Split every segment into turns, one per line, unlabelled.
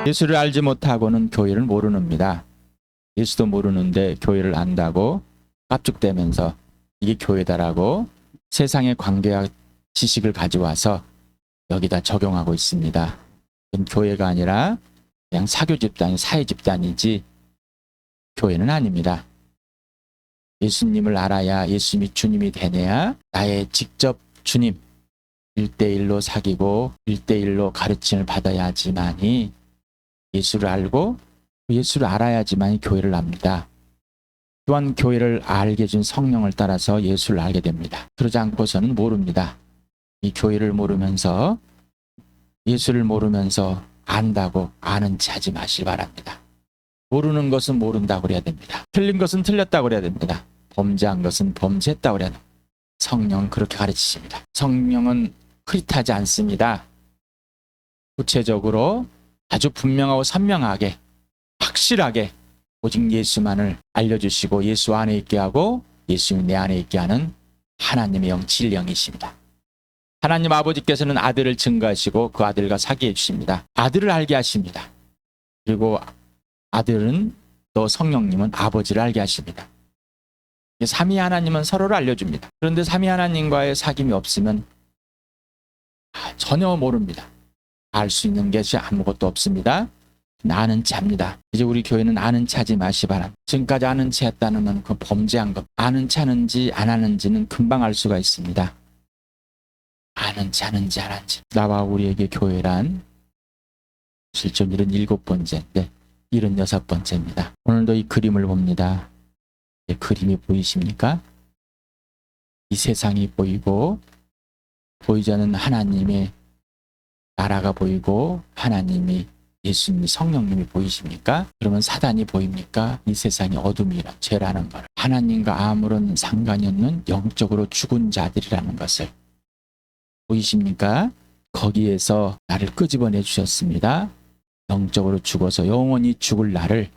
예수를 알지 못하고는 교회를 모르는입니다. 예수도 모르는데 교회를 안다고 깝죽대면서 이게 교회다라고 세상의 관계와 지식을 가져와서 여기다 적용하고 있습니다. 이건 교회가 아니라 그냥 사교 집단이 사회 집단이지 교회는 아닙니다. 예수님을 알아야 예수님이 주님이 되내야 나의 직접 주님 1대1로 사귀고 1대1로 가르침을 받아야지만이 예수를 알고 예수를 알아야지만이 교회를 압니다. 또한 교회를 알게 해준 성령을 따라서 예수를 알게 됩니다. 그러지 않고서는 모릅니다. 이 교회를 모르면서 예수를 모르면서 안다고 아는 체 하지 마시기 바랍니다. 모르는 것은 모른다고 그래야 됩니다. 틀린 것은 틀렸다고 그래야 됩니다. 범죄한 것은 범죄했다고 그래야 됩니다. 성령은 그렇게 가르치십니다. 성령은 흐릿하지 않습니다. 구체적으로 아주 분명하고 선명하게 확실하게 오직 예수만을 알려주시고 예수 안에 있게 하고 예수님이 내 안에 있게 하는 하나님의 영 진령이십니다. 하나님 아버지께서는 아들을 증거하시고 그 아들과 사귀해 주십니다. 아들을 알게 하십니다. 그리고 아들은 또 성령님은 아버지를 알게 하십니다. 삼위 하나님은 서로를 알려줍니다. 그런데 삼위 하나님과의 사귐이 없으면 전혀 모릅니다. 알 수 있는 것이 아무것도 없습니다. 아는 체입니다. 이제 우리 교회는 아는 체 하지 마시 바랍니다. 지금까지 아는 체 했다는 건 그 범죄한 것. 아는 체 하는지 안 하는지는 금방 알 수가 있습니다. 아는 체 하는지 안 하는지. 나와 우리에게 교회란 실제 77번째인데 76번째입니다. 오늘도 이 그림을 봅니다. 이 그림이 보이십니까? 이 세상이 보이고 보이지 않는 하나님의 나라가 보이고 하나님이 예수님이 성령님이 보이십니까? 그러면 사단이 보입니까? 이 세상이 어둠이라 죄라는 걸 하나님과 아무런 상관이 없는 영적으로 죽은 자들이라는 것을 보이십니까? 거기에서 나를 끄집어내 주셨습니다. 영적으로 죽어서 영원히 죽을 나를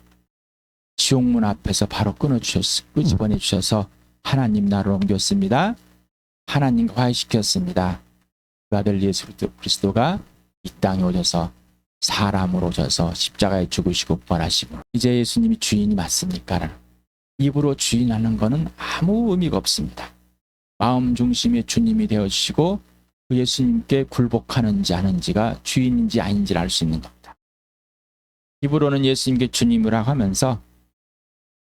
지옥문 앞에서 바로 끄집어내 주셔서 하나님 나라로 옮겼습니다. 하나님과 화해시켰습니다. 그 아들 예수 그리스도가 이 땅에 오셔서 사람으로 오셔서 십자가에 죽으시고 부활하시고 이제 예수님이 주인이 맞습니까? 입으로 주인하는 것은 아무 의미가 없습니다. 마음 중심의 주님이 되어주시고 그 예수님께 굴복하는지 아는지가 주인인지 아닌지를 알 수 있는 겁니다. 입으로는 예수님께 주님이라 하면서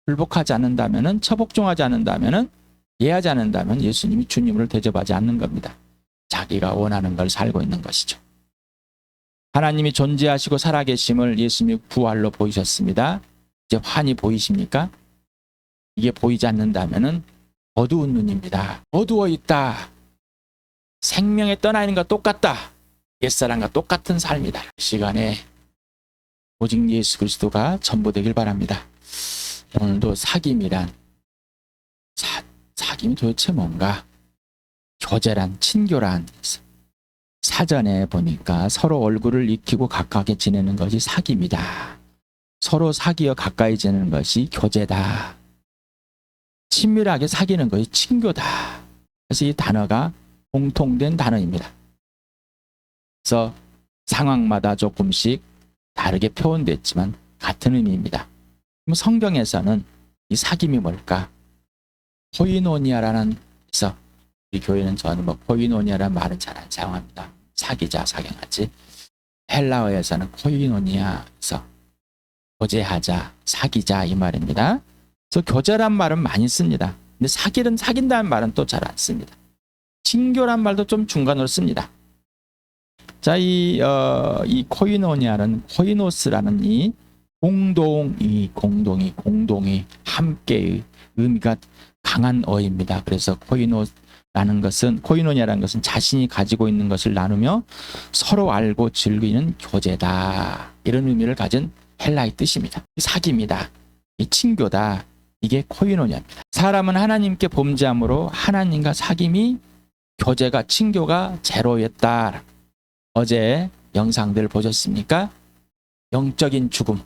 굴복하지 않는다면 처복종하지 않는다면 이해하지 않는다면 예수님이 주님을 대접하지 않는 겁니다. 자기가 원하는 걸 살고 있는 것이죠. 하나님이 존재하시고 살아계심을 예수님이 부활로 보이셨습니다. 이제 환히 보이십니까? 이게 보이지 않는다면 어두운 눈입니다. 어두워 있다. 생명에 떠나 있는 것과 똑같다. 옛사람과 똑같은 삶이다. 이 시간에 오직 예수 그리스도가 전부 되길 바랍니다. 오늘도 사귐이란 사귐이 도대체 뭔가? 교제란 친교란 사전에 보니까 서로 얼굴을 익히고 가깝게 지내는 것이 사귐이다. 서로 사귀어 가까이 지내는 것이 교제다. 친밀하게 사귀는 것이 친교다. 그래서 이 단어가 공통된 단어입니다. 그래서 상황마다 조금씩 다르게 표현됐지만 같은 의미입니다. 그럼 성경에서는 이 사귐이 뭘까? 코이노니아라는 그래서 우리 교회는 저는 코이노니아라는 말은 잘 안 사용합니다. 사귀자, 사경하지. 헬라어에서는 코이노니아에서 교제하자, 사귀자 이 말입니다. 그래서 교제란 말은 많이 씁니다. 근데 사귄다는 말은 또 잘 안 씁니다. 친교란 말도 좀 중간으로 씁니다. 자, 이 코이노니아는 코이노스라는 이 공동이 함께의 의미가 강한 어입니다. 그래서 코이노니아라는 것은 자신이 가지고 있는 것을 나누며 서로 알고 즐기는 교제다. 이런 의미를 가진 헬라의 뜻입니다. 사귐이다. 이 친교다. 이게 코이노니아입니다. 사람은 하나님께 범죄함으로 하나님과 사귐이 교제가 친교가 제로였다. 어제 영상들 보셨습니까? 영적인 죽음.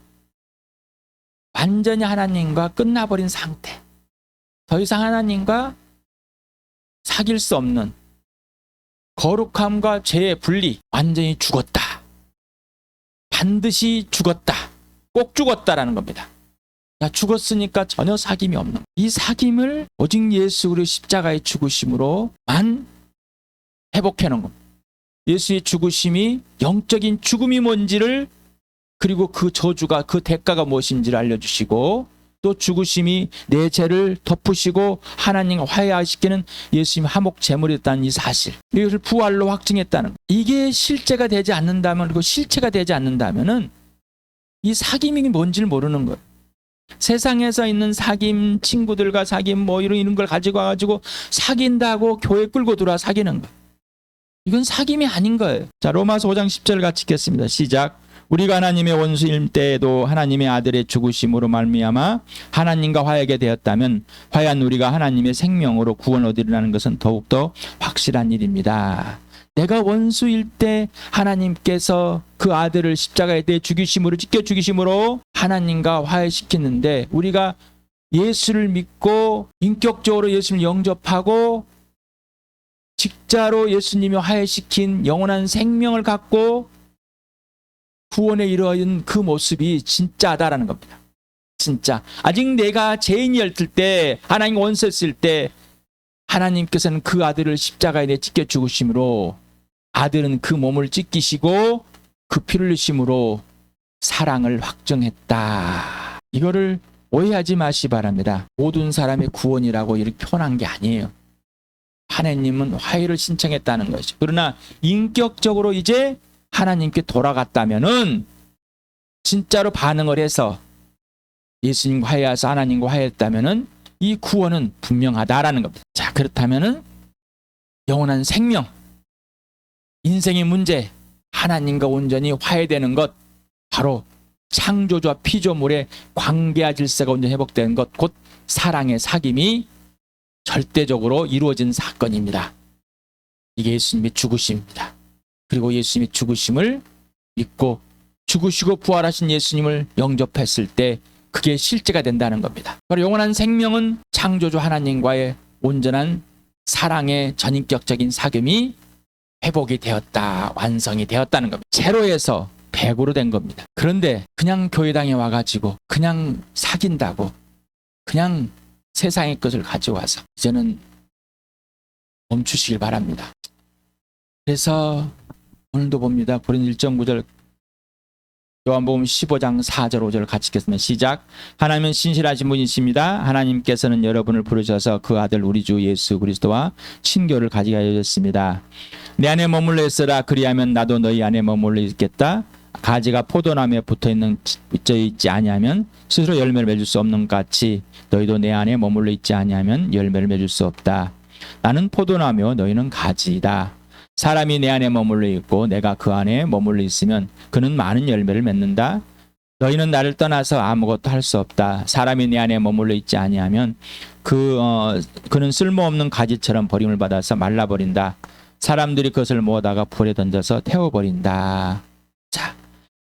완전히 하나님과 끝나버린 상태. 더 이상 하나님과 사귈 수 없는 거룩함과 죄의 분리. 완전히 죽었다. 반드시 죽었다. 꼭 죽었다라는 겁니다. 자, 죽었으니까 전혀 사귐이 없는 거예요. 이 사귐을 오직 예수 그리스도의 십자가의 죽으심으로만 회복해 놓은 겁니다. 예수의 죽으심이 영적인 죽음이 뭔지를, 그리고 그 저주가, 그 대가가 무엇인지를 알려주시고, 또 죽으심이 내 죄를 덮으시고 하나님과 화해하시키는 예수님 화목 제물이었다는 이 사실, 이것을 부활로 확증했다는 것. 이게 실제가 되지 않는다면, 그리고 실체가 되지 않는다면은 이 사귐이 뭔지를 모르는 거예요. 세상에서 있는 사귐, 친구들과 사귐 뭐 이런 걸 가지고 와가지고 사귄다고 교회 끌고 들어와 사귀는 거, 이건 사귐이 아닌 거예요. 자, 로마서 5장 10절 같이 읽겠습니다. 시작. 우리가 하나님의 원수일 때에도 하나님의 아들의 죽으심으로 말미암아 하나님과 화해하게 되었다면 화해한 우리가 하나님의 생명으로 구원 얻으리라는 것은 더욱더 확실한 일입니다. 내가 원수일 때 하나님께서 그 아들을 십자가에 대해 죽이심으로, 찢겨 죽이심으로 하나님과 화해시키는데, 우리가 예수를 믿고 인격적으로 예수를 영접하고 직자로 예수님이 화해시킨 영원한 생명을 갖고 구원에 이르는 그 모습이 진짜다라는 겁니다. 진짜. 아직 내가 죄인이었을 때, 하나님 원수였을 때 하나님께서는 그 아들을 십자가에 내 찢겨 죽으심으로, 아들은 그 몸을 찢기시고 그 피를 흘리심으로 사랑을 확정했다. 이거를 오해하지 마시 바랍니다. 모든 사람의 구원이라고 이렇게 표현한 게 아니에요. 하나님은 화해를 신청했다는 것이죠. 그러나 인격적으로 이제 하나님께 돌아갔다면은, 진짜로 반응을 해서 예수님과 화해해서 하나님과 화해했다면은 이 구원은 분명하다라는 겁니다. 자, 그렇다면은 영원한 생명, 인생의 문제, 하나님과 온전히 화해되는 것, 바로 창조주와 피조물의 관계와 질서가 온전히 회복되는 것, 곧 사랑의 사귐이 절대적으로 이루어진 사건입니다. 이게 예수님의 죽으심입니다. 그리고 예수님의 죽으심을 믿고 죽으시고 부활하신 예수님을 영접했을 때 그게 실제가 된다는 겁니다. 바로 영원한 생명은 창조주 하나님과의 온전한 사랑의 전인격적인 사귐이 회복이 되었다, 완성이 되었다는 겁니다. 제로에서 100으로 된 겁니다. 그런데 그냥 교회당에 와가지고 그냥 사귄다고 그냥 세상의 것을 가져와서 이제는 멈추시길 바랍니다. 그래서 오늘도 봅니다. 고린도 1.9절, 요한복음 15장 4절 5절 같이 읽겠습니다. 시작. 하나님은 신실하신 분이십니다. 하나님께서는 여러분을 부르셔서 그 아들 우리 주 예수 그리스도와 친교를 가지게 하셨습니다. 내 안에 머물러 있으라. 그리하면 나도 너희 안에 머물러 있겠다. 가지가 포도나무에 붙어 있지 아니하면 스스로 열매를 맺을 수 없는 것 같이 너희도 내 안에 머물러 있지 아니하면 열매를 맺을 수 없다. 나는 포도나무요 너희는 가지이다. 사람이 내 안에 머물러 있고 내가 그 안에 머물러 있으면 그는 많은 열매를 맺는다. 너희는 나를 떠나서 아무것도 할 수 없다. 사람이 내 안에 머물러 있지 아니하면 그는 쓸모없는 가지처럼 버림을 받아서 말라버린다. 사람들이 그것을 모아다가 불에 던져서 태워버린다. 자,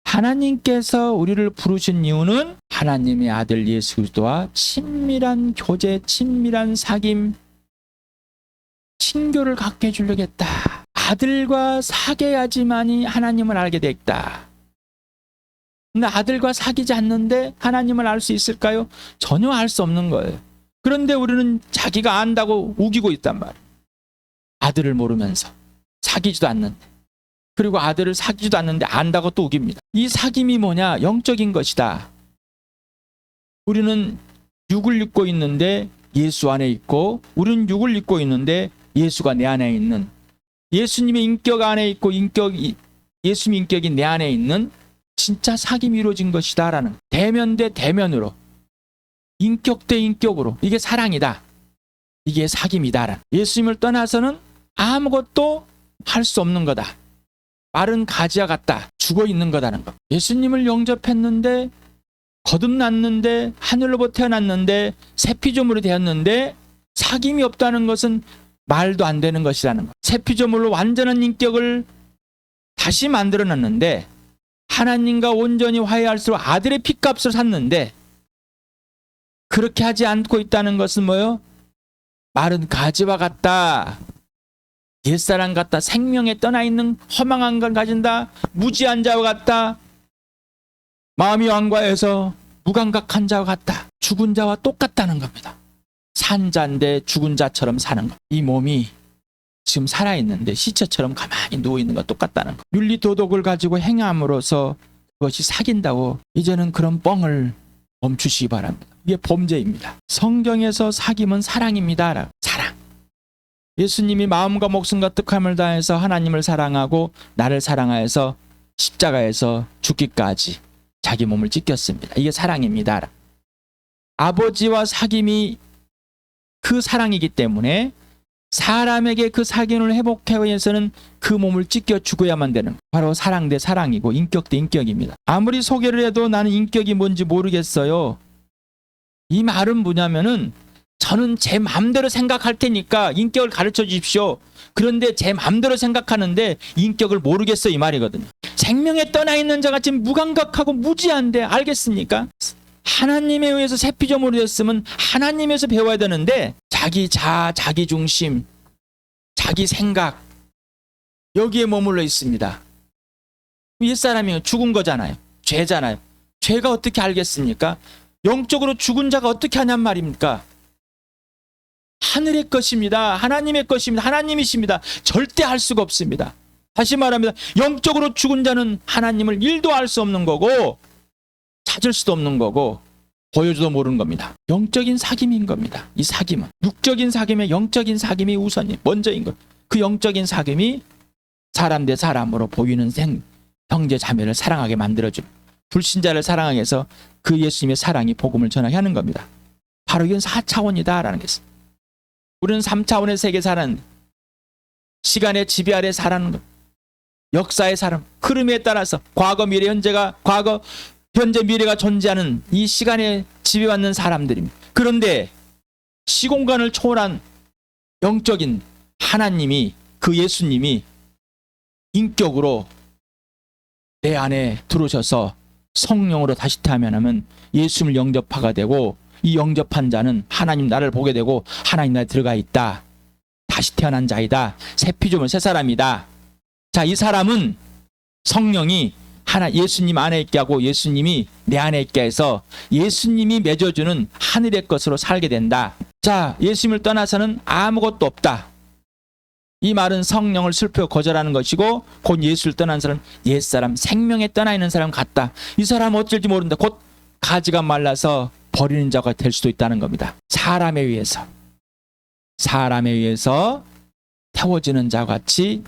하나님께서 우리를 부르신 이유는 하나님의 아들 예수 그리스도와 친밀한 교제, 친밀한 사귐, 친교를 갖게 해주려겠다. 아들과 사귀어야지만이 하나님을 알게 됐다. 근데 아들과 사귀지 않는데 하나님을 알 수 있을까요? 전혀 알 수 없는 거예요. 그런데 우리는 자기가 안다고 우기고 있단 말이에요. 아들을 모르면서 사귀지도 않는데, 그리고 아들을 사귀지도 않는데 안다고 또 우깁니다. 이 사귐이 뭐냐? 영적인 것이다. 우리는 육을 입고 있는데 예수 안에 있고, 우리는 육을 입고 있는데 예수가 내 안에 있는, 예수님의 인격 안에 있고 예수님의 인격이 내 안에 있는 진짜 사귐이 이루어진 것이다 라는, 대면 대 대면으로, 인격 대 인격으로, 이게 사랑이다, 이게 사귐이다 라는. 예수님을 떠나서는 아무것도 할 수 없는 거다. 마른 가지와 같다, 죽어 있는 거다는 것. 예수님을 영접했는데, 거듭났는데, 하늘로부터 태어났는데, 새 피조물이 되었는데 사귐이 없다는 것은 말도 안 되는 것이라는 것. 새 피조물로 완전한 인격을 다시 만들어놨는데, 하나님과 온전히 화해할수록 아들의 피값을 샀는데, 그렇게 하지 않고 있다는 것은 뭐예요? 마른 가지와 같다, 옛사람 같다, 생명에 떠나 있는 허망한 걸 가진다, 무지한 자와 같다, 마음이 완과해서 무감각한 자와 같다. 죽은 자와 똑같다는 겁니다. 산 자인데 죽은 자처럼 사는 것. 이 몸이 지금 살아있는데 시체처럼 가만히 누워있는 것 똑같다는 것. 윤리도덕을 가지고 행함으로써 그것이 사귄다고 이제는 그런 뻥을 멈추시기 바랍니다. 이게 범죄입니다. 성경에서 사귐은 사랑입니다. 사랑. 예수님이 마음과 목숨과 뜻함을 다해서 하나님을 사랑하고 나를 사랑하여서 십자가에서 죽기까지 자기 몸을 찢겼습니다. 이게 사랑입니다. 아버지와 사귐이 그 사랑이기 때문에 사람에게 그 사귐을 회복하기 위해서는 그 몸을 찢겨 죽어야만 되는, 바로 사랑 대 사랑이고 인격 대 인격입니다. 아무리 소개를 해도 나는 인격이 뭔지 모르겠어요. 이 말은 뭐냐면은 저는 제 마음대로 생각할 테니까 인격을 가르쳐 주십시오. 그런데 제 마음대로 생각하는데 인격을 모르겠어, 이 말이거든요. 생명에 떠나 있는 자가 지금 무감각하고 무지한데 알겠습니까? 하나님에 의해서 새 피조물이 됐으면 하나님에서 배워야 되는데 자기 자아, 자기 중심, 자기 생각 여기에 머물러 있습니다. 옛사람이 죽은 거잖아요. 죄잖아요. 죄가 어떻게 알겠습니까? 영적으로 죽은 자가 어떻게 하냔 말입니까? 하늘의 것입니다. 하나님의 것입니다. 하나님이십니다. 절대 할 수가 없습니다. 다시 말합니다. 영적으로 죽은 자는 하나님을 일도 알 수 없는 거고 찾을 수도 없는 거고 보여줘도 모르는 겁니다. 영적인 사귐인 겁니다. 이 사귐은 육적인 사귐에 영적인 사귐이 우선이 먼저인 것. 그 영적인 사귐이 사람 대 사람으로 보이는 형제 자매를 사랑하게 만들어줍니다. 불신자를 사랑하게 해서 그 예수님의 사랑이 복음을 전하게 하는 겁니다. 바로 이건 4차원이다라는 것입니다. 우리는 3차원의 세계 사는 시간의 지배 아래 살아는 것. 역사의 사람, 흐름에 따라서 과거, 미래, 현재가 과거, 현재, 미래가 존재하는 이 시간에 지배받는 사람들입니다. 그런데 시공간을 초월한 영적인 하나님이, 그 예수님이 인격으로 내 안에 들어오셔서 성령으로 다시 태어나면 예수님을 영접하게 되고 이 영접한 자는 하나님 나를 보게 되고 하나님 나에 들어가 있다. 다시 태어난 자이다. 새 피조물, 새 사람이다. 자, 이 사람은 성령이 예수님 안에 있게 하고 예수님이 내 안에 있게 해서 예수님이 맺어주는 하늘의 것으로 살게 된다. 자, 예수님을 떠나서는 아무것도 없다. 이 말은 성령을 슬퍼 거절하는 것이고 곧 예수를 떠난 사람, 옛사람, 생명에 떠나 있는 사람 같다. 이 사람 어쩔지 모른다. 곧 가지가 말라서 버리는 자가 될 수도 있다는 겁니다. 사람에 의해서 태워지는 자와 같이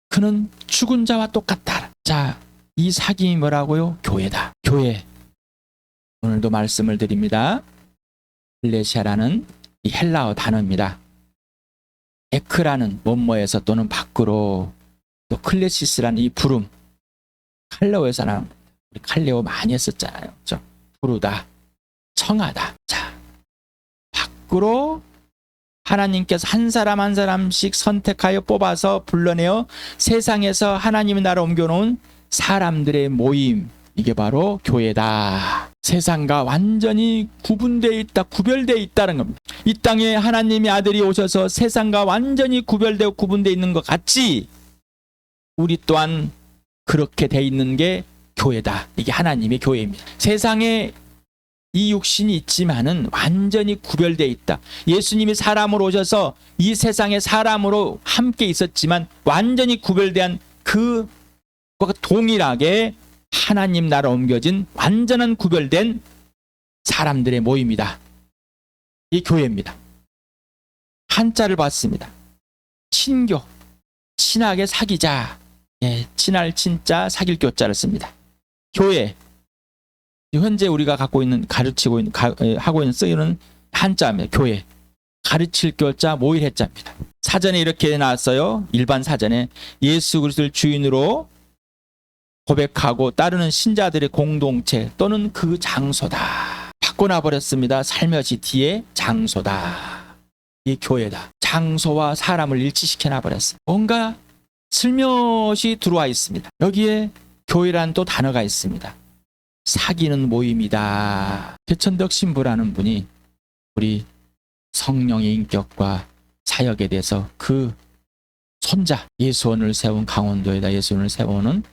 그는 죽은 자와 똑같다. 자, 이 사귐이 뭐라고요? 교회다. 교회. 오늘도 말씀을 드립니다. 클레시아라는 이 헬라어 단어입니다. 에크라는 뭐뭐에서 또는 밖으로, 또 클레시스라는 이 부름, 칼레오에서 나온, 우리 칼레오 많이 했었잖아요. 그렇죠? 부르다, 청하다. 자, 밖으로 하나님께서 한 사람 한 사람씩 선택하여 뽑아서 불러내어 세상에서 하나님의 나라 옮겨놓은 사람들의 모임, 이게 바로 교회다. 세상과 완전히 구별되어 있다는 겁니다. 이 땅에 하나님의 아들이 오셔서 세상과 완전히 구별되어 구분되어 있는 것 같이 우리 또한 그렇게 돼 있는 게 교회다. 이게 하나님의 교회입니다. 세상에 이 육신이 있지만은 완전히 구별되어 있다. 예수님이 사람으로 오셔서 이 세상에 사람으로 함께 있었지만 완전히 구별된 그것과 동일하게 하나님 나라 옮겨진 완전한 구별된 사람들의 모임이다. 이 교회입니다. 한자를 봤습니다. 친교, 친하게 사귀자. 예, 친할 친자, 사귈 교자를 씁니다. 교회. 현재 우리가 갖고 있는, 가르치고 있는, 하고 있는 쓰이는 한자입니다. 교회. 가르칠 교자, 모일 해자입니다. 사전에 이렇게 나왔어요. 일반 사전에 예수 그리스도를 주인으로 고백하고 따르는 신자들의 공동체 또는 그 장소다. 바꿔놔 버렸습니다. 살며시 뒤에 장소다. 이 교회다. 장소와 사람을 일치시켜놔 버렸어요. 뭔가 슬며시 들어와 있습니다. 여기에 교회란 또 단어가 있습니다. 사귀는 모임이다. 최천덕 신부라는 분이 우리 성령의 인격과 사역에 대해서 그 손자, 예수원을 세운, 강원도에다 예수원을 세우는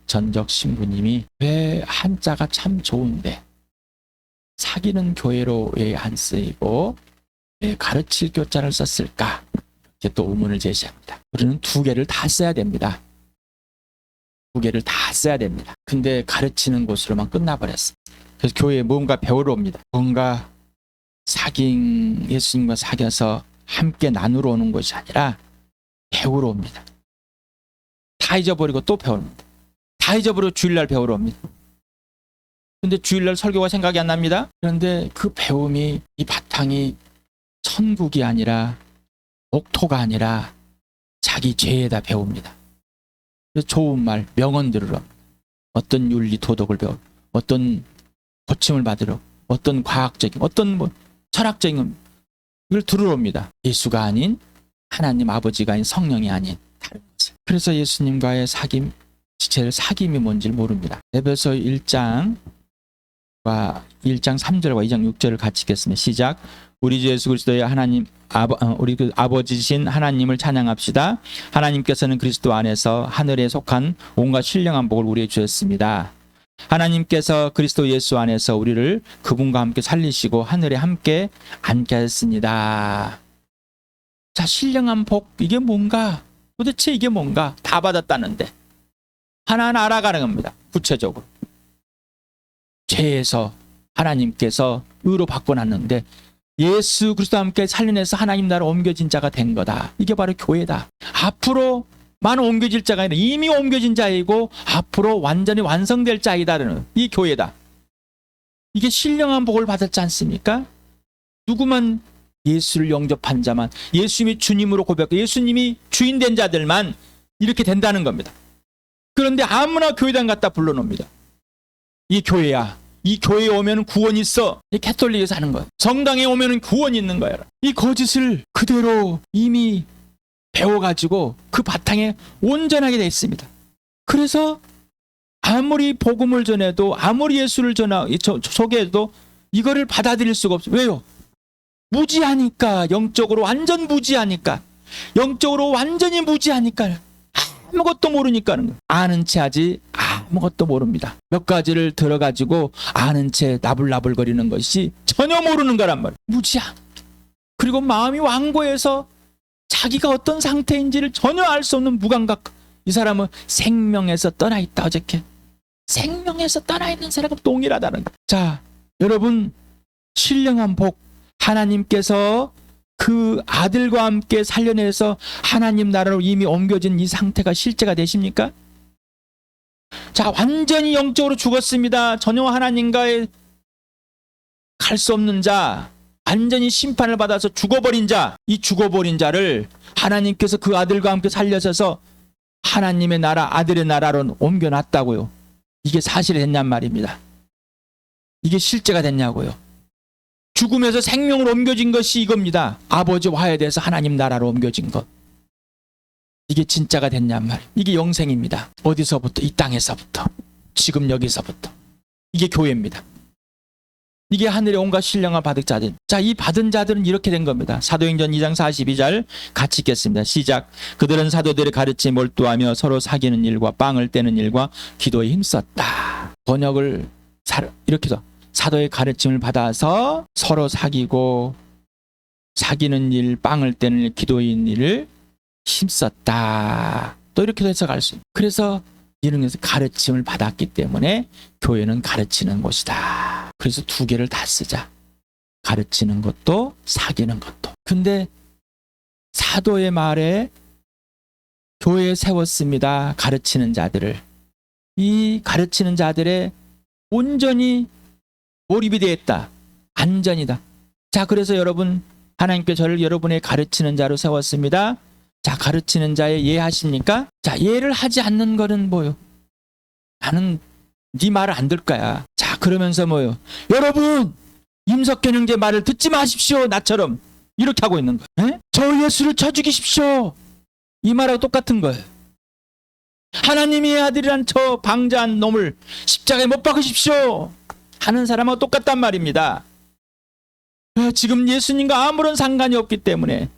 전적 신부님이 왜 한자가 참 좋은데 사귀는 교회로 왜 안 쓰이고 왜 가르칠 교자를 썼을까? 이렇게 또 의문을 제시합니다. 우리는 두 개를 다 써야 됩니다. 두 개를 다 써야 됩니다. 근데 가르치는 곳으로만 끝나버렸어요. 그래서 교회에 뭔가 배우러 옵니다. 뭔가 예수님과 사귀어서 함께 나누러 오는 것이 아니라 배우러 옵니다. 다 잊어버리고 또 배웁니다. 다 잊어버리고 주일날 배우러 옵니다. 근데 주일날 설교가 생각이 안 납니다. 그런데 그 배움이 이 바탕이 천국이 아니라 옥토가 아니라 자기 죄에다 배웁니다. 그래서 좋은 말, 명언 들으러 어떤 윤리 도덕을 배워 어떤 고침을 받으러 어떤 과학적인 어떤 철학적인 이걸 들으러 옵니다. 예수가 아닌 하나님 아버지가 아닌 성령이 아닌 다른 것을. 그래서 예수님과의 사귐 지체를 사귐이 뭔지를 모릅니다. 에베소 1장 3절과 2장 6절을 같이 읽겠습니다. 시작. 우리 주 예수 그리스도의 우리 그 아버지신 하나님을 찬양합시다. 하나님께서는 그리스도 안에서 하늘에 속한 온갖 신령한 복을 우리에게 주셨습니다. 하나님께서 그리스도 예수 안에서 우리를 그분과 함께 살리시고 하늘에 함께 앉게 하셨습니다. 자, 신령한 복, 이게 뭔가? 도대체 이게 뭔가? 다 받았다는데 하나하나 알아가는 겁니다. 구체적으로 죄에서 하나님께서 의로 바꿔놨는데 예수 그리스도와 함께 살려내서 하나님 나라 옮겨진 자가 된 거다. 이게 바로 교회다. 앞으로 많은 옮겨질 자가 아니라 이미 옮겨진 자이고 앞으로 완전히 완성될 자이다라는 이 교회다. 이게 신령한 복을 받았지 않습니까? 누구만 예수를 영접한 자만, 예수님이 주님으로 고백하고 예수님이 주인된 자들만 이렇게 된다는 겁니다. 그런데 아무나 교회당 갖다 불러놓습니다. 이 교회야. 이 교회에 오면 구원이 있어. 이 캐톨릭에서 하는 거야. 정당에 오면 구원이 있는 거야. 이 거짓을 그대로 이미 배워가지고 그 바탕에 온전하게 돼 있습니다. 그래서 아무리 복음을 전해도 아무리 예수를 소개해도 이거를 받아들일 수가 없어요. 왜요? 무지하니까. 영적으로 완전 무지하니까. 영적으로 완전히 무지하니까. 아무것도 모르니까 하는 거예요. 아는 채 하지 아무것도 모릅니다. 몇 가지를 들어가지고 아는 채 나불나불거리는 것이 전혀 모르는 거란 말이에요. 무지야. 그리고 마음이 완고해서 자기가 어떤 상태인지를 전혀 알 수 없는 무감각. 이 사람은 생명에서 떠나 있다. 어저께 생명에서 떠나 있는 사람과 동일하다는 거예요. 자, 여러분, 신령한 복, 하나님께서 그 아들과 함께 살려내서 하나님 나라로 이미 옮겨진 이 상태가 실제가 되십니까? 자, 완전히 영적으로 죽었습니다. 전혀 하나님과의 갈 수 없는 자, 완전히 심판을 받아서 죽어버린 자, 이 죽어버린 자를 하나님께서 그 아들과 함께 살려서 하나님의 나라, 아들의 나라로 옮겨놨다고요. 이게 사실이 됐냔 말입니다. 이게 실제가 됐냐고요. 죽음에서 생명으로 옮겨진 것이 이겁니다. 아버지 화해돼서 하나님 나라로 옮겨진 것. 이게 진짜가 됐냔 말. 이게 영생입니다. 어디서부터? 이 땅에서부터. 지금 여기서부터. 이게 교회입니다. 이게 하늘의 온갖 신령한 받은 자들. 자, 이 받은 자들은 이렇게 된 겁니다. 사도행전 2장 42절 같이 읽겠습니다. 시작. 그들은 사도들의 가르침에 몰두하며 서로 사귀는 일과 빵을 떼는 일과 기도에 힘썼다. 번역을 이렇게 해서 사도의 가르침을 받아서 서로 사귀고 사귀는 일, 빵을 떼는 일, 기도인 일을 힘썼다. 또 이렇게 해석할 수 있습니다. 그래서 이런 것에서 가르침을 받았기 때문에 교회는 가르치는 곳이다. 그래서 두 개를 다 쓰자. 가르치는 것도 사귀는 것도. 근데 사도의 말에 교회에 세웠습니다. 가르치는 자들을. 이 가르치는 자들의 온전히 몰입이 되어 있다. 안전이다. 자, 그래서 여러분, 하나님께 저를 여러분의 가르치는 자로 세웠습니다. 자, 가르치는 자에 예하십니까? 자, 예를 하지 않는 거는 뭐요? 나는 네 말을 안 들 거야. 자, 그러면서 뭐요? 여러분, 임석현 형제 말을 듣지 마십시오. 나처럼. 이렇게 하고 있는 거예요. 에? 저 예수를 쳐 죽이십시오. 이 말하고 똑같은 거예요. 하나님의 아들이란 저 방자한 놈을 십자가에 못 박으십시오. 하는 사람하고 똑같단 말입니다. 지금 예수님과 아무런 상관이 없기 때문에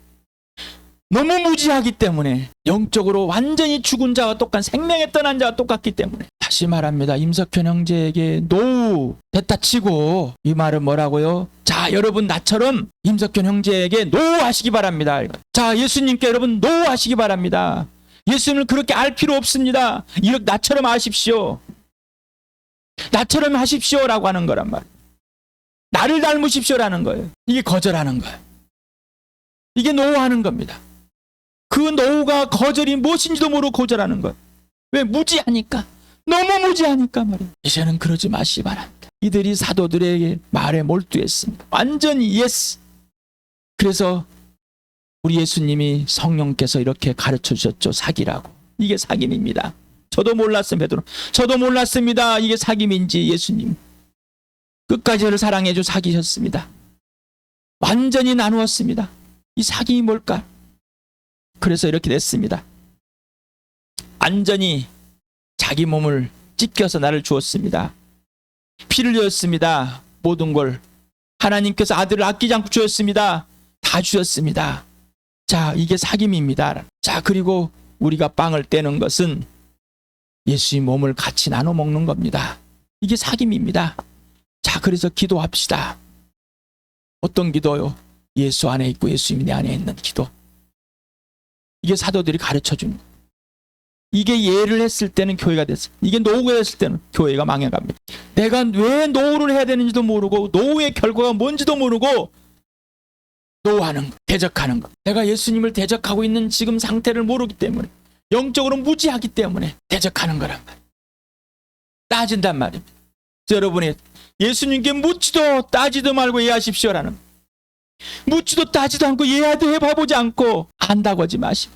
너무 무지하기 때문에, 영적으로 완전히 죽은 자와 똑같은, 생명에 떠난 자와 똑같기 때문에. 다시 말합니다. 임석현 형제에게 노후 됐다 치고, 이 말은 뭐라고요? 자, 여러분 나처럼 임석현 형제에게 노후하시기 바랍니다. 자, 예수님께 여러분 노후하시기 바랍니다. 예수님을 그렇게 알 필요 없습니다. 이렇게 나처럼 아십시오. 나처럼 하십시오라고 하는 거란 말이에요. 나를 닮으십시오라는 거예요. 이게 거절하는 거예요. 이게 노후하는 겁니다. 그 노후가 거절이 무엇인지도 모르고 거절하는 거예요. 왜? 무지하니까. 너무 무지하니까 말이에요. 이제는 그러지 마시기 바랍니다. 이들이 사도들에게 말에 몰두했습니다. 완전히 예스. 그래서 우리 예수님이 성령께서 이렇게 가르쳐 주셨죠. 사기라고. 이게 사귐입니다. 저도 몰랐습니다. 베드로. 저도 몰랐습니다. 이게 사귐인지. 예수님 끝까지 저를 사랑해 주 사귀셨습니다. 완전히 나누었습니다. 이 사귐이 뭘까? 그래서 이렇게 됐습니다. 완전히 자기 몸을 찢겨서 나를 주었습니다. 피를 흘렸습니다. 모든 걸 하나님께서 아들을 아끼지 않고 주었습니다. 다 주셨습니다. 자, 이게 사귐입니다. 자, 그리고 우리가 빵을 떼는 것은 예수의 몸을 같이 나눠 먹는 겁니다. 이게 사귐입니다. 자, 그래서 기도합시다. 어떤 기도요? 예수 안에 있고 예수님이 내 안에 있는 기도. 이게 사도들이 가르쳐준 거예요. 이게 예를 했을 때는 교회가 됐어요. 이게 노후가 됐을 때는 교회가 망해갑니다. 내가 왜 노후를 해야 되는지도 모르고 노후의 결과가 뭔지도 모르고 노후하는 거, 대적하는 거. 내가 예수님을 대적하고 있는 지금 상태를 모르기 때문에, 영적으로 무지하기 때문에 대적하는 거란 말이에요. 따진단 말입니다. 여러분이 예수님께 묻지도 따지도 말고 이해하십시오라는, 묻지도 따지도 않고 이해도 해봐보지 않고 안다고 하지 마시고,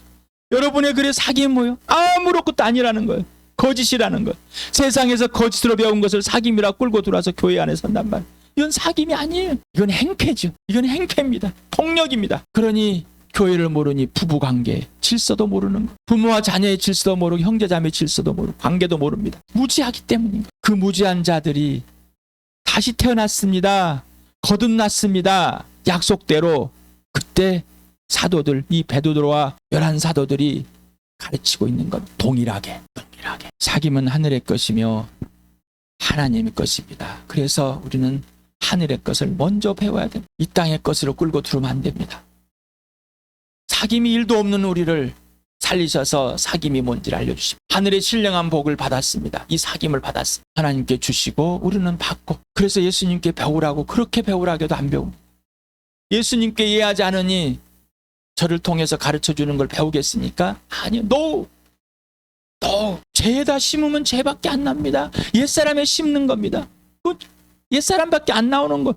여러분의 글의 사귐이 뭐예요? 아무렇고도 아니라는 거예요. 거짓이라는 거예요. 세상에서 거짓으로 배운 것을 사귐이라 끌고 들어와서 교회 안에 선단 말이에요. 이건 사귐이 아니에요. 이건 행패죠. 이건 행패입니다. 폭력입니다. 그러니 교회를 모르니 부부관계 질서도 모르는 거, 부모와 자녀의 질서도 모르고 형제자매의 질서도 모르고 관계도 모릅니다. 무지하기 때문인 거. 그 무지한 자들이 다시 태어났습니다. 거듭났습니다. 약속대로. 그때 사도들, 이 베드로와 11사도들이 가르치고 있는 것 동일하게. 사귐은 하늘의 것이며 하나님의 것입니다. 그래서 우리는 하늘의 것을 먼저 배워야 됩니다. 이 땅의 것으로 끌고 들어오면 안 됩니다. 사귐이 일도 없는 우리를 살리셔서 사귐이 뭔지를 알려주십니다. 하늘의 신령한 복을 받았습니다. 이 사귐을 받았습니다. 하나님께 주시고 우리는 받고, 그래서 예수님께 배우라고, 그렇게 배우라고 해도 안 배웁니다. 예수님께 이해하지 않으니 저를 통해서 가르쳐주는 걸 배우겠습니까? 아니요. 노. 죄에다 심으면 죄밖에 안 납니다. 옛사람에 심는 겁니다. 옛사람밖에 안 나오는 거.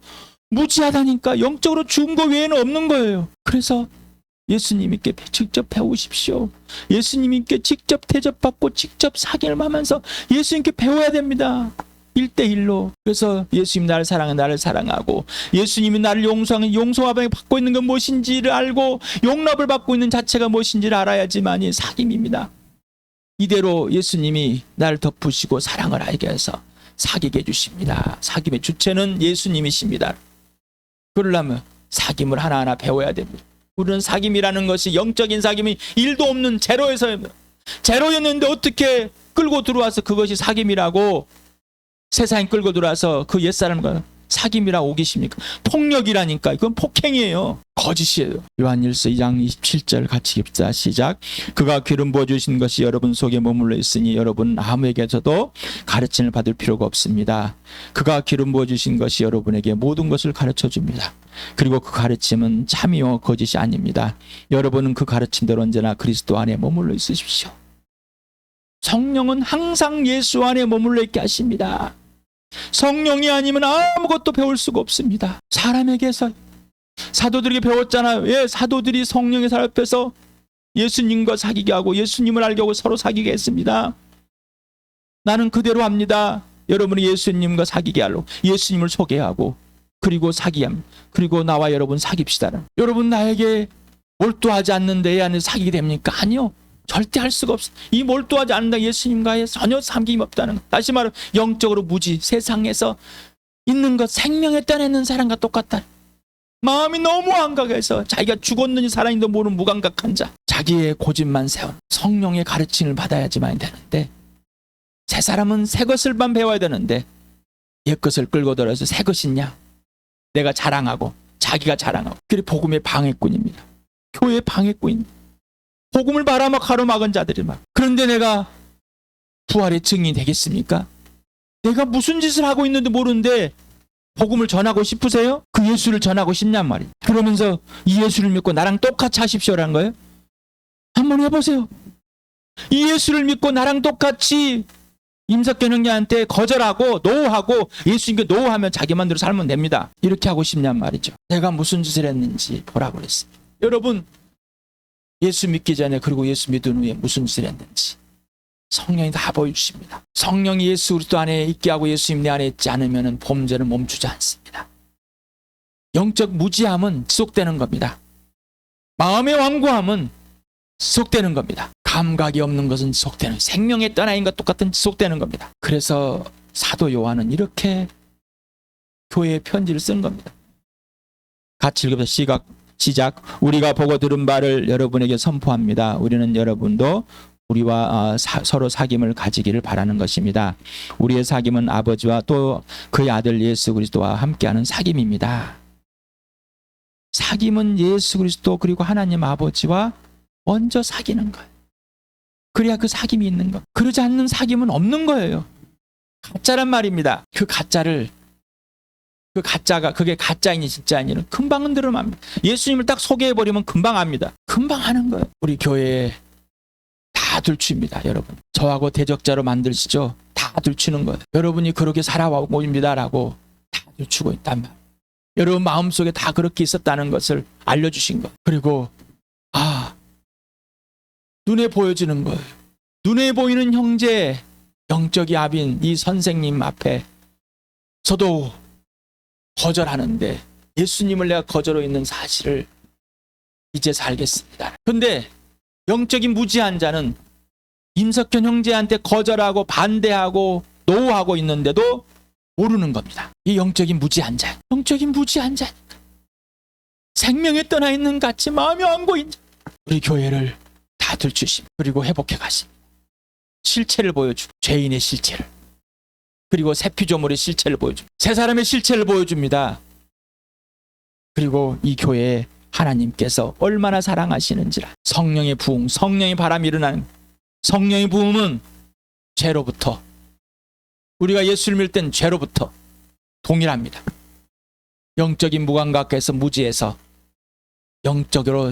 무지하다니까. 영적으로 죽은 거 외에는 없는 거예요. 그래서 예수님께 직접 배우십시오. 예수님께 직접 대접받고 직접 사귐을 하면서 예수님께 배워야 됩니다. 1대1로. 그래서 예수님 나를 사랑해, 나를 사랑하고, 예수님이 나를 용서하는 용서함을 받고 있는 건 무엇인지를 알고 용납을 받고 있는 자체가 무엇인지를 알아야지만이 사귐입니다. 이대로 예수님이 나를 덮으시고 사랑을 알게 해서 사귀게 해주십니다. 사귐의 주체는 예수님이십니다. 그러려면 사귐을 하나하나 배워야 됩니다. 우리는 사귐이라는 것이 영적인 사귐이 1도 없는 제로였는데 어떻게 끌고 들어와서 그것이 사귐이라고, 세상에 끌고 들어와서 그 옛사람과 사귐이라고 오기십니까? 폭력이라니까. 이건 폭행이에요. 거짓이에요. 요한일서 2장 27절 같이 읽자. 시작. 그가 기름 부어주신 것이 여러분 속에 머물러 있으니 여러분 아무에게서도 가르침을 받을 필요가 없습니다. 그가 기름 부어주신 것이 여러분에게 모든 것을 가르쳐줍니다. 그리고 그 가르침은 참이요 거짓이 아닙니다. 여러분은 그 가르침대로 언제나 그리스도 안에 머물러 있으십시오. 성령은 항상 예수 안에 머물러 있게 하십니다. 성령이 아니면 아무것도 배울 수가 없습니다. 사람에게서, 사도들에게 배웠잖아요. 예, 사도들이 성령의 사람 앞에서 예수님과 사귀게 하고 예수님을 알게 하고 서로 사귀게 했습니다. 나는 그대로 합니다. 여러분이 예수님과 사귀게 하려고 예수님을 소개하고, 그리고 사귀함, 그리고 나와 여러분 사귀시다. 여러분 나에게 몰두하지 않는데 애 안에 사귀게 됩니까? 아니요. 절대 할 수가 없어. 이 몰두하지 않는다 예수님과의 전혀 삼김이 없다는 것. 다시 말하면 영적으로 무지, 세상에서 있는 것, 생명에 떠내는 사람과 똑같다. 마음이 너무 안각해서 자기가 죽었는지 살아있는지 모르는 무감각한 자, 자기의 고집만 세운 성령의 가르침을 받아야지만 되는데, 새 사람은 새 것을만 배워야 되는데 옛 것을 끌고 들어서 새 것이냐, 내가 자랑하고 자기가 자랑하고. 그게 복음의 방해꾼입니다. 교회의 방해꾼. 복음을 바라막 가로막은 자들이 막. 그런데 내가 부활의 증인이 되겠습니까? 내가 무슨 짓을 하고 있는지 모르는데 복음을 전하고 싶으세요? 그 예수를 전하고 싶냔 말이에요. 그러면서 이 예수를 믿고 나랑 똑같이 하십시오라는 거예요. 한번 해보세요. 이 예수를 믿고 나랑 똑같이 임석현 형제한테 거절하고 노하고 예수님께 노하면 자기 만대로 살면 됩니다. 이렇게 하고 싶냔 말이죠. 내가 무슨 짓을 했는지 보라고 그랬어요. 여러분, 예수 믿기 전에 그리고 예수 믿은 후에 무슨 짓을 했는지 성령이 다 보여주십니다. 성령이 예수 그리스도 안에 있게 하고 예수님 내 안에 있지 않으면 범죄는 멈추지 않습니다. 영적 무지함은 지속되는 겁니다. 마음의 완고함은 지속되는 겁니다. 감각이 없는 것은 지속되는, 생명의 떠나인 것 똑같은 지속되는 겁니다. 그래서 사도 요한은 이렇게 교회에 편지를 쓴 겁니다. 같이 읽어보세요. 시작. 우리가 보고 들은 바를 여러분에게 선포합니다. 우리는 여러분도 우리와 서로 사귐을 가지기를 바라는 것입니다. 우리의 사귐은 아버지와 또 그의 아들 예수 그리스도와 함께하는 사귐입니다. 사귐은 예수 그리스도 그리고 하나님 아버지와 먼저 사귀는 거예요. 그래야 그 사귐이 있는 거. 그러지 않는 사귐은 없는 거예요. 가짜란 말입니다. 그 가짜를, 그 가짜가 그게 가짜인지 진짜인지는 금방 드러납니다. 예수님을 딱 소개해버리면 금방 압니다. 금방 하는 거예요. 우리 교회에 다 들추입니다. 여러분, 저하고 대적자로 만들시죠. 다 들추는 거예요. 여러분이 그렇게 살아와고입니다라고 다 들추고 있단 말이에요. 여러분 마음속에 다 그렇게 있었다는 것을 알려주신 거예요. 그리고 눈에 보여지는 거예요. 눈에 보이는 형제, 영적이 아빈 이 선생님 앞에 저도 거절하는데 예수님을 내가 거절하고 있는 사실을 이제서 알겠습니다. 그런데 영적인 무지한 자는 임석현 형제한테 거절하고 반대하고 노하고 있는데도 모르는 겁니다. 이 영적인 무지한 자, 영적인 무지한 자니까 생명에 떠나 있는 같이 마음이 완고인 자, 우리 교회를 다 들추십니다. 그리고 회복해 가십니다. 실체를 보여주고, 죄인의 실체를, 그리고 새 피조물의 실체를 보여줍니다. 새 사람의 실체를 보여줍니다. 그리고 이 교회에 하나님께서 얼마나 사랑하시는지라. 성령의 부흥, 성령의 바람이 일어나는, 성령의 부흥은 죄로부터, 우리가 예수를 믿을 땐 죄로부터 동일합니다. 영적인 무감각에서 무지에서 영적으로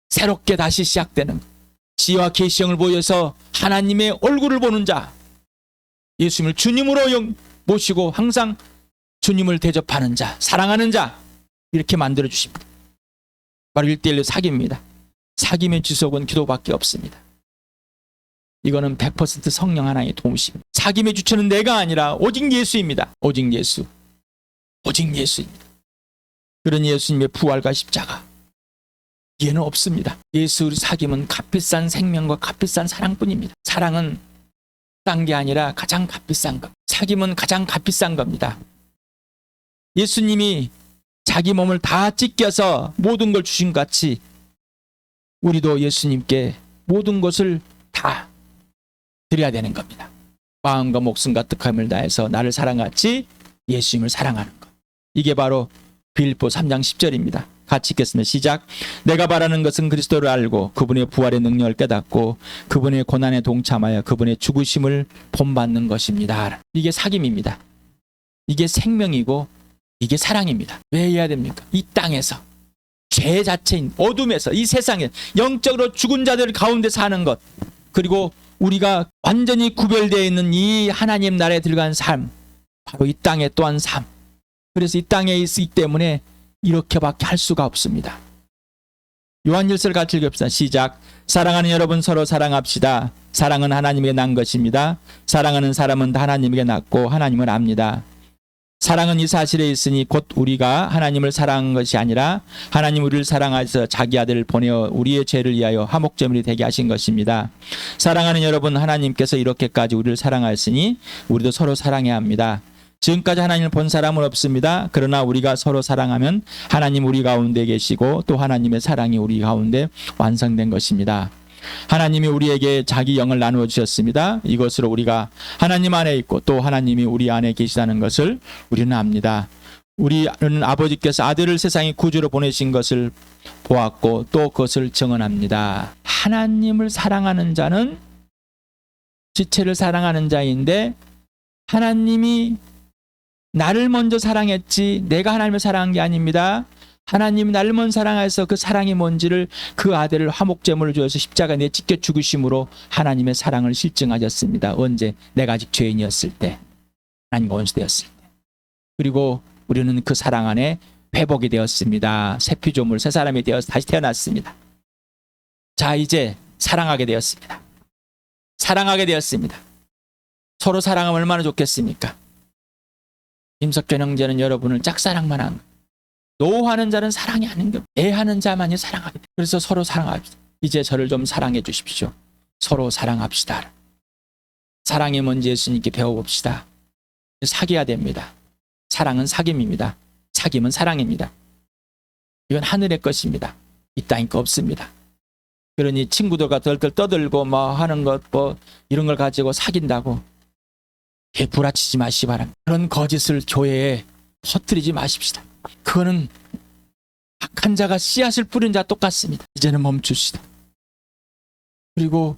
새롭게 다시 시작되는, 지혜와 계시형을 보여서 하나님의 얼굴을 보는 자, 예수님을 주님으로 모시고 항상 주님을 대접하는 자, 사랑하는 자, 이렇게 만들어 주십니다. 바로 1:1로 사귐입니다. 사귐의 지속은 기도밖에 없습니다. 이거는 100% 성령 하나의 도우십니다. 사귐의 주체는 내가 아니라 오직 예수입니다. 오직 예수, 오직 예수입니다. 그런 예수님의 부활과 십자가, 이해는 없습니다. 예수 사귐은 값비싼 생명과 값비싼 사랑뿐입니다. 사랑은 딴 게 아니라 가장 값비싼 것. 사귐은 가장 값비싼 겁니다. 예수님이 자기 몸을 다 찢겨서 모든 걸 주신 것 같이 우리도 예수님께 모든 것을 다 드려야 되는 겁니다. 마음과 목숨과 뜻함을 다해서 나를 사랑같이 예수님을 사랑하는 것. 이게 바로 빌립보 3장 10절입니다. 같이 읽겠습니다. 시작. 내가 바라는 것은 그리스도를 알고 그분의 부활의 능력을 깨닫고 그분의 고난에 동참하여 그분의 죽으심을 본받는 것입니다. 이게 사귐입니다. 이게 생명이고 이게 사랑입니다. 왜 해야 됩니까? 이 땅에서 죄 자체인 어둠에서 이 세상에 영적으로 죽은 자들 가운데 사는 것, 그리고 우리가 완전히 구별되어 있는 이 하나님 나라에 들어간 삶, 바로 이 땅의 또한 삶. 그래서 이 땅에 있기 때문에 이렇게밖에 할 수가 없습니다. 요한일서를 같이 읽읍시다. 시작. 사랑하는 여러분, 서로 사랑합시다. 사랑은 하나님에게 난 것입니다. 사랑하는 사람은 다 하나님에게 났고 하나님을 압니다. 사랑은 이 사실에 있으니 곧 우리가 하나님을 사랑한 것이 아니라 하나님 우리를 사랑하셔서 자기 아들을 보내어 우리의 죄를 위하여 화목제물이 되게 하신 것입니다. 사랑하는 여러분, 하나님께서 이렇게까지 우리를 사랑하였으니 우리도 서로 사랑해야 합니다. 지금까지 하나님을 본 사람은 없습니다. 그러나 우리가 서로 사랑하면 하나님 우리 가운데 계시고 또 하나님의 사랑이 우리 가운데 완성된 것입니다. 하나님이 우리에게 자기 영을 나누어 주셨습니다. 이것으로 우리가 하나님 안에 있고 또 하나님이 우리 안에 계시다는 것을 우리는 압니다. 우리는 아버지께서 아들을 세상에 구주로 보내신 것을 보았고 또 그것을 증언합니다. 하나님을 사랑하는 자는 지체를 사랑하는 자인데 하나님이 나를 먼저 사랑했지 내가 하나님을 사랑한 게 아닙니다. 하나님이 나를 먼저 사랑해서 그 사랑이 뭔지를 그 아들을 화목제물을 주어서 십자가에 내어 찢겨 죽으심으로 하나님의 사랑을 실증하셨습니다. 언제? 내가 아직 죄인이었을 때, 하나님과 원수되었을 때. 그리고 우리는 그 사랑 안에 회복이 되었습니다. 새 피조물, 새 사람이 되어서 다시 태어났습니다. 자, 이제 사랑하게 되었습니다. 사랑하게 되었습니다. 서로 사랑하면 얼마나 좋겠습니까? 김석현 형제는 여러분을 짝사랑만 한 거예요. 노하는 자는 사랑이 아닌 것, 애하는 자만이 사랑하게 돼. 그래서 서로 사랑합시다. 이제 저를 좀 사랑해 주십시오. 서로 사랑합시다. 사랑이 뭔지 예수님께 배워봅시다. 사귀어야 됩니다. 사랑은 사귐입니다. 사귐은 사랑입니다. 이건 하늘의 것입니다. 이 땅인 거 없습니다. 그러니 친구들과 덜덜 떠들고 뭐 하는 것 뭐 이런 걸 가지고 사귄다고 구라치지 마시기 바랍니다. 그런 거짓을 교회에 퍼뜨리지 마십시다. 그거는 악한 자가 씨앗을 뿌린 자와 똑같습니다. 이제는 멈춥시다. 그리고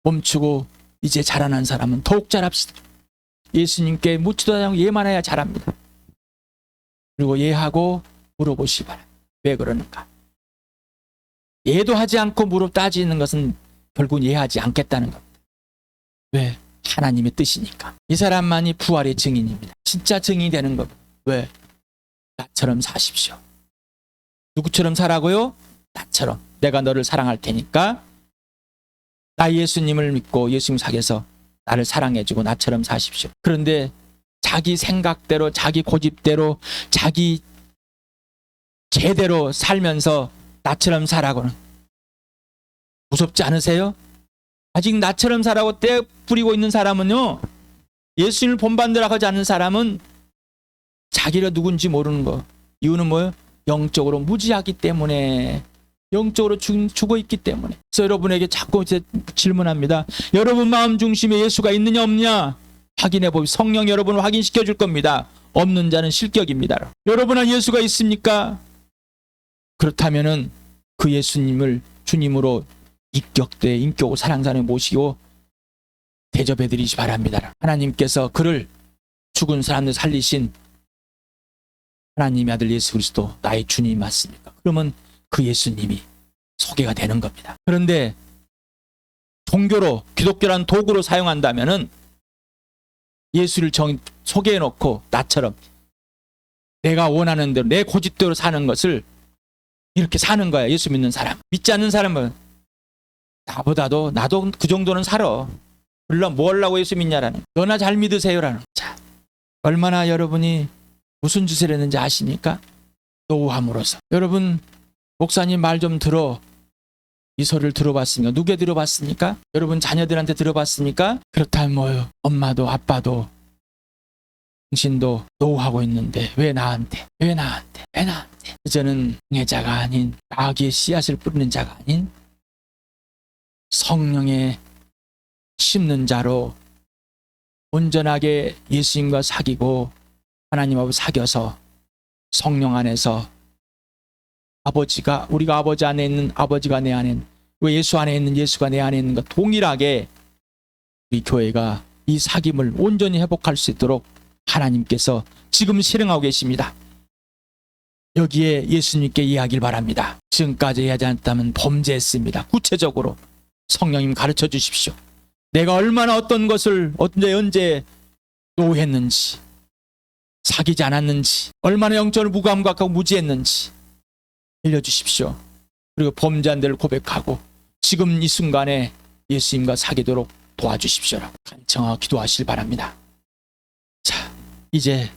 멈추고 이제 자라난 사람은 더욱 자랍시다. 예수님께 묻지도 않고 예만 해야 잘합니다. 그리고 예하고 물어보시기 바랍니다. 왜 그러는가? 예도 하지 않고 물어 따지는 것은 결국 이해하지 않겠다는 겁니다. 왜? 하나님의 뜻이니까. 이 사람만이 부활의 증인입니다. 진짜 증인이 되는 겁니다. 왜? 나처럼 사십시오. 누구처럼 살라고요? 나처럼. 내가 너를 사랑할 테니까 나 예수님을 믿고 예수님 사귀어서 나를 사랑해주고 나처럼 사십시오. 그런데 자기 생각대로 자기 고집대로 자기 제대로 살면서 나처럼 살라고는 무섭지 않으세요? 아직 나처럼 살라고 떼 뿌리고 있는 사람은요, 예수님을 본받으라고 하지 않는 사람은 자기가 누군지 모르는 거. 이유는 뭐예요? 영적으로 무지하기 때문에, 영적으로 죽어 있기 때문에. 그래서 여러분에게 자꾸 이제 질문합니다. 여러분 마음 중심에 예수가 있느냐 없느냐 확인해 보기. 성령 여러분을 확인시켜 줄 겁니다. 없는 자는 실격입니다. 여러분 안에 예수가 있습니까? 그렇다면은 그 예수님을 주님으로 입격돼 인격으로 사랑산에 모시고 대접해 드리시 바랍니다. 하나님께서 그를 죽은 사람들 살리신 하나님의 아들 예수 그리스도 나의 주님이 맞습니까? 그러면 그 예수님이 소개가 되는 겁니다. 그런데 종교로 기독교라는 도구로 사용한다면은 예수를 소개해 놓고 나처럼 내가 원하는 대로 내 고집대로 사는 것을 이렇게 사는 거야. 예수 믿는 사람. 믿지 않는 사람은 나보다도 나도 그 정도는 살아. 물론 뭐 하려고 예수 믿냐라는. 너나 잘 믿으세요라는. 자, 얼마나 여러분이 무슨 짓을 했는지 아십니까? 노함으로써. 여러분 목사님 말 좀 들어. 이 소리를 들어봤습니까? 누구에 들어봤습니까? 여러분 자녀들한테 들어봤습니까? 그렇다면 뭐요? 엄마도 아빠도 당신도 노하고 있는데 왜 나한테? 왜 나한테? 왜 나한테? 저는 응애자가 아닌 마귀의 씨앗을 뿌리는 자가 아닌 성령의 심는 자로 온전하게 예수님과 사귀고 하나님하고 사귀어서 성령 안에서 아버지가 우리가 아버지 안에 있는 아버지가 내 안에 있는 왜 예수 안에 있는 예수가 내 안에 있는 것 동일하게 우리 교회가 이 사귐을 온전히 회복할 수 있도록 하나님께서 지금 실행하고 계십니다. 여기에 예수님께 이해하길 바랍니다. 지금까지 이해하지 않았다면 범죄했습니다. 구체적으로 성령님 가르쳐 주십시오. 내가 얼마나 어떤 것을 언제 노했는지, 사귀지 않았는지, 얼마나 영적으로 무감각하고 무지했는지 알려주십시오. 그리고 범죄한 데를 고백하고 지금 이 순간에 예수님과 사귀도록 도와주십시오라고 간청하고 기도하시길 바랍니다. 자, 이제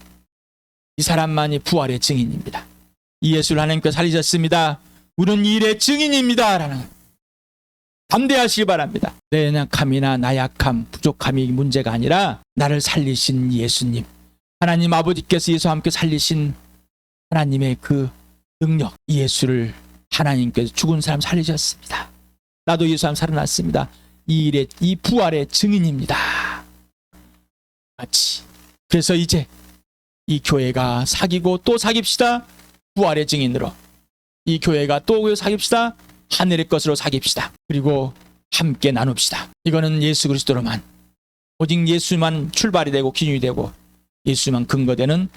이 사람만이 부활의 증인입니다. 이 예수를 하나님께서 살리셨습니다. 우리는 이 일의 증인입니다. 라는 담대하시기 바랍니다. 내 연약함이나 나약함, 부족함이 문제가 아니라 나를 살리신 예수님, 하나님 아버지께서 예수와 함께 살리신 하나님의 그 능력, 예수를 하나님께서 죽은 사람 살리셨습니다. 나도 예수와 함께 살아났습니다. 이 부활의 증인입니다. 같이. 그래서 이제 이 교회가 사귀고 또 사깁시다. 부활의 증인으로. 이 교회가 또 사깁시다. 하늘의 것으로 사깁시다. 그리고 함께 나눕시다. 이거는 예수 그리스도로만, 오직 예수만 출발이 되고 기준이 되고 예수만 근거되는